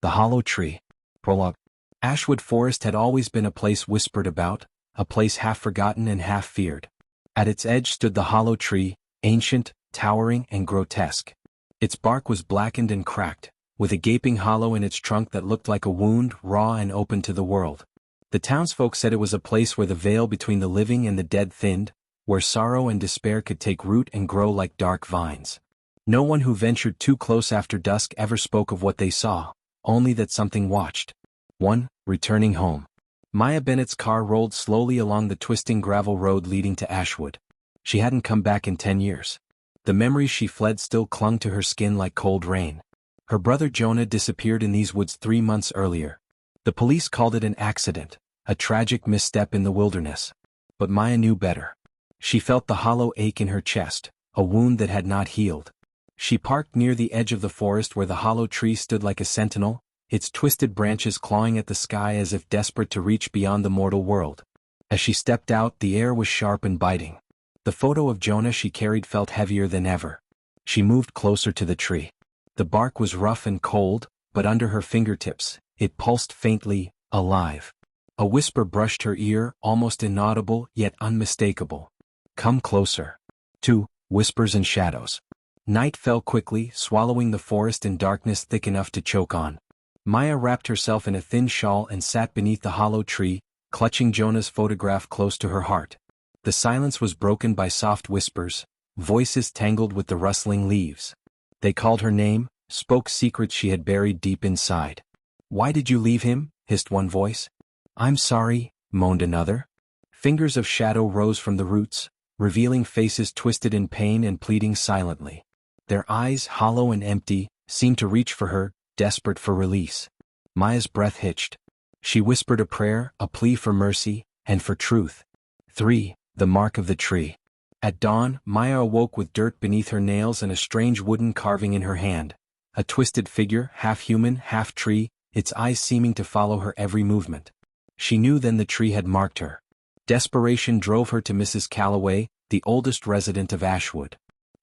The Hollow Tree. Prologue. Ashwood Forest had always been a place whispered about, a place half forgotten and half feared. At its edge stood the hollow tree, ancient, towering, and grotesque. Its bark was blackened and cracked, with a gaping hollow in its trunk that looked like a wound, raw and open to the world. The townsfolk said it was a place where the veil between the living and the dead thinned, where sorrow and despair could take root and grow like dark vines. No one who ventured too close after dusk ever spoke of what they saw, only that something watched. 1. Returning home. Maya Bennett's car rolled slowly along the twisting gravel road leading to Ashwood. She hadn't come back in 10 years. The memories she fled still clung to her skin like cold rain. Her brother Jonah disappeared in these woods 3 months earlier. The police called it an accident, a tragic misstep in the wilderness. But Maya knew better. She felt the hollow ache in her chest, a wound that had not healed. She parked near the edge of the forest where the hollow tree stood like a sentinel, its twisted branches clawing at the sky as if desperate to reach beyond the mortal world. As she stepped out, the air was sharp and biting. The photo of Jonah she carried felt heavier than ever. She moved closer to the tree. The bark was rough and cold, but under her fingertips, it pulsed faintly, alive. A whisper brushed her ear, almost inaudible yet unmistakable. Come closer. 2. Whispers and shadows. Night fell quickly, swallowing the forest in darkness thick enough to choke on. Maya wrapped herself in a thin shawl and sat beneath the hollow tree, clutching Jonah's photograph close to her heart. The silence was broken by soft whispers, voices tangled with the rustling leaves. They called her name, spoke secrets she had buried deep inside. Why did you leave him? Hissed one voice. I'm sorry, moaned another. Fingers of shadow rose from the roots, revealing faces twisted in pain and pleading silently. Their eyes, hollow and empty, seemed to reach for her, desperate for release. Maya's breath hitched. She whispered a prayer, a plea for mercy, and for truth. 3. The mark of the tree. At dawn, Maya awoke with dirt beneath her nails and a strange wooden carving in her hand. A twisted figure, half human, half tree, its eyes seeming to follow her every movement. She knew then the tree had marked her. Desperation drove her to Mrs. Calloway, the oldest resident of Ashwood.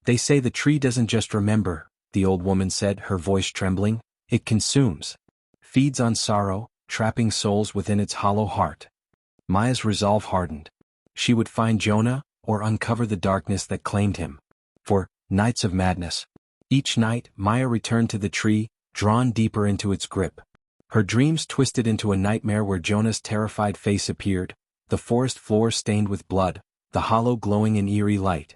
They say the tree doesn't just remember, the old woman said, her voice trembling. It consumes. Feeds on sorrow, trapping souls within its hollow heart. Maya's resolve hardened. She would find Jonah, or uncover the darkness that claimed him. For nights of madness. Each night, Maya returned to the tree, drawn deeper into its grip. Her dreams twisted into a nightmare where Jonah's terrified face appeared, the forest floor stained with blood, the hollow glowing in eerie light.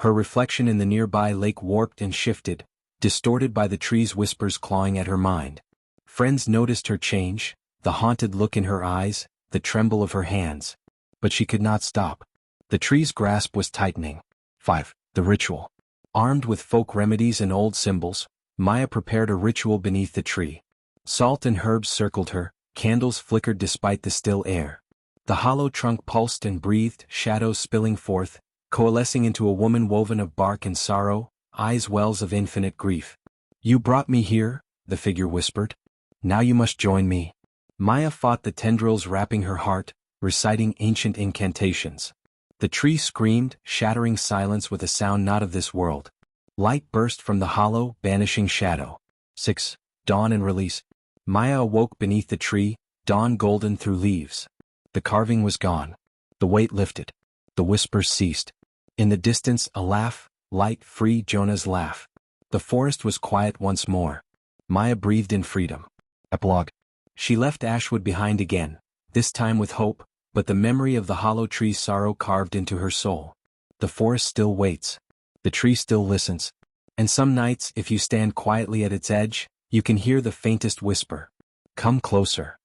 Her reflection in the nearby lake warped and shifted, distorted by the tree's whispers clawing at her mind. Friends noticed her change, the haunted look in her eyes, the tremble of her hands. But she could not stop. The tree's grasp was tightening. 5. The ritual. Armed with folk remedies and old symbols, Maya prepared a ritual beneath the tree. Salt and herbs circled her, candles flickered despite the still air. The hollow trunk pulsed and breathed, shadows spilling forth, coalescing into a woman woven of bark and sorrow, eyes wells of infinite grief. You brought me here, the figure whispered. Now you must join me. Maya fought the tendrils wrapping her heart, reciting ancient incantations. The tree screamed, shattering silence with a sound not of this world. Light burst from the hollow, banishing shadow. 6. Dawn and release. Maya awoke beneath the tree, dawn golden through leaves. The carving was gone. The weight lifted. The whispers ceased. In the distance, a laugh, light, free Jonah's laugh. The forest was quiet once more. Maya breathed in freedom. Epilogue. She left Ashwood behind again, this time with hope, but the memory of the hollow tree's sorrow carved into her soul. The forest still waits. The tree still listens. And some nights, if you stand quietly at its edge, you can hear the faintest whisper. Come closer.